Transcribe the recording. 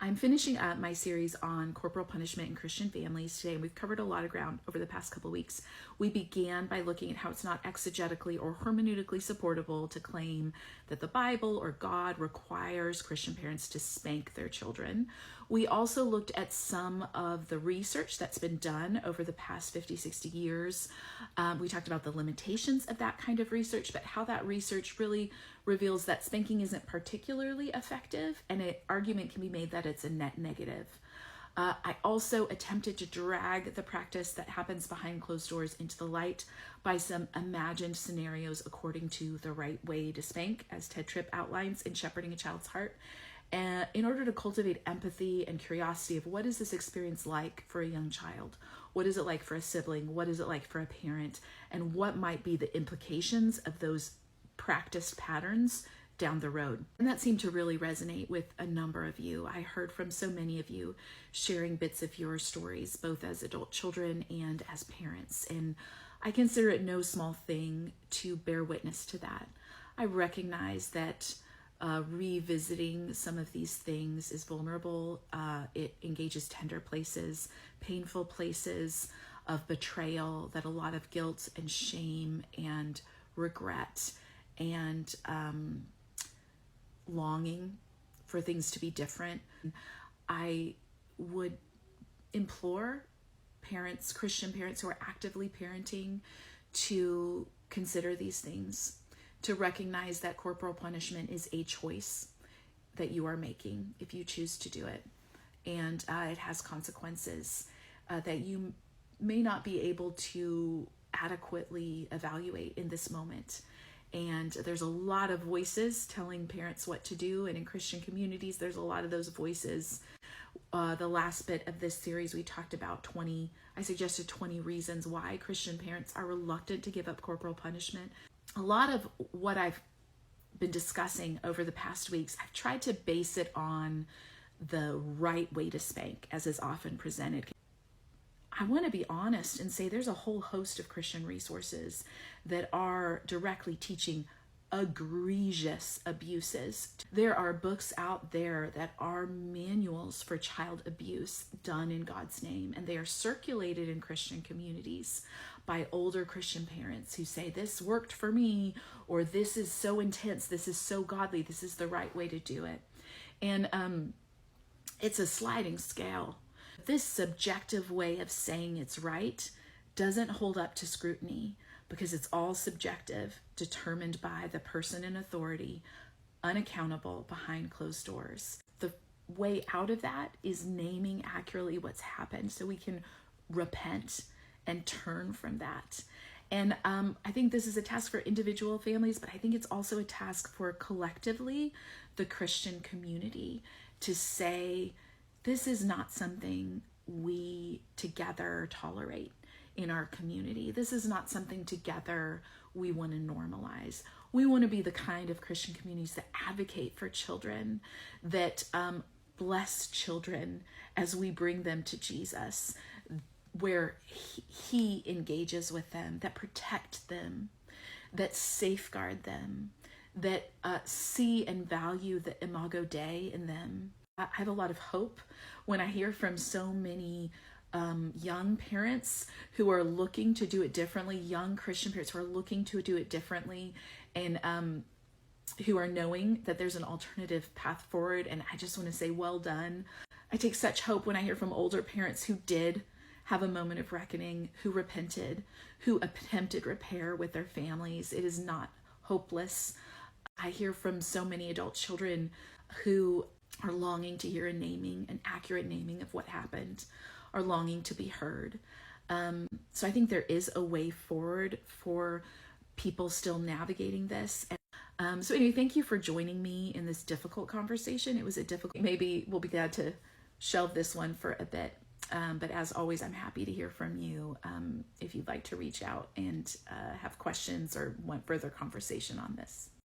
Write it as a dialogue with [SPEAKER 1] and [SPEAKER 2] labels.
[SPEAKER 1] I'm finishing up my series on corporal punishment in Christian families today, and we've covered a lot of ground over the past couple of weeks. We began by looking at how it's not exegetically or hermeneutically supportable to claim that the Bible or God requires Christian parents to spank their children. We also looked at some of the research that's been done over the past 50, 60 years. We talked about the limitations of that kind of research, but how that research really reveals that spanking isn't particularly effective, and an argument can be made that it's a net negative. I also attempted to drag the practice that happens behind closed doors into the light by some imagined scenarios according to the right way to spank, as Ted Tripp outlines in Shepherding a Child's Heart, and in order to cultivate empathy and curiosity of what is this experience like for a young child? What is it like for a sibling? What is it like for a parent? And what might be the implications of those practiced patterns down the road? And that seemed to really resonate with a number of you. I heard from so many of you sharing bits of your stories, both as adult children and as parents. And I consider it no small thing to bear witness to that. I recognize that revisiting some of these things is vulnerable. It engages tender places, painful places of betrayal, that a lot of guilt and shame and regret and longing for things to be different. I would implore parents, Christian parents who are actively parenting, to consider these things, to recognize that corporal punishment is a choice that you are making if you choose to do it. And it has consequences that you may not be able to adequately evaluate in this moment. And there's a lot of voices telling parents what to do. And in Christian communities, there's a lot of those voices. The last bit of this series, we talked about I suggested 20 reasons why Christian parents are reluctant to give up corporal punishment. A lot of what I've been discussing over the past weeks, I've tried to base it on the right way to spank, as is often presented. I want to be honest and say there's a whole host of Christian resources that are directly teaching egregious abuses. There are books out there that are manuals for child abuse done in God's name, and they are circulated in Christian communities by older Christian parents who say, this worked for me, or this is so intense, this is so godly, this is the right way to do it. And it's a sliding scale. This subjective way of saying it's right doesn't hold up to scrutiny, because it's all subjective, determined by the person in authority, unaccountable behind closed doors. The way out of that is naming accurately what's happened so we can repent and turn from that. And I think this is a task for individual families, but I think it's also a task for collectively the Christian community to say, this is not something we together tolerate in our community. This is not something together we want to normalize. We want to be the kind of Christian communities that advocate for children, that bless children as we bring them to Jesus, where he engages with them, that protect them, that safeguard them, that see and value the imago Dei in them. I have a lot of hope when I hear from so many young parents who are looking to do it differently, young Christian parents who are looking to do it differently, and who are knowing that there's an alternative path forward. And I just want to say, well done. I take such hope when I hear from older parents who did have a moment of reckoning, who repented, who attempted repair with their families. It is not hopeless. I hear from so many adult children who are longing to hear an accurate naming of what happened, are longing to be heard. So I think there is a way forward for people still navigating this. So anyway, thank you for joining me in this difficult conversation. It was a difficult, maybe we'll be glad to shelve this one for a bit. But as always, I'm happy to hear from you if you'd like to reach out and have questions or want further conversation on this.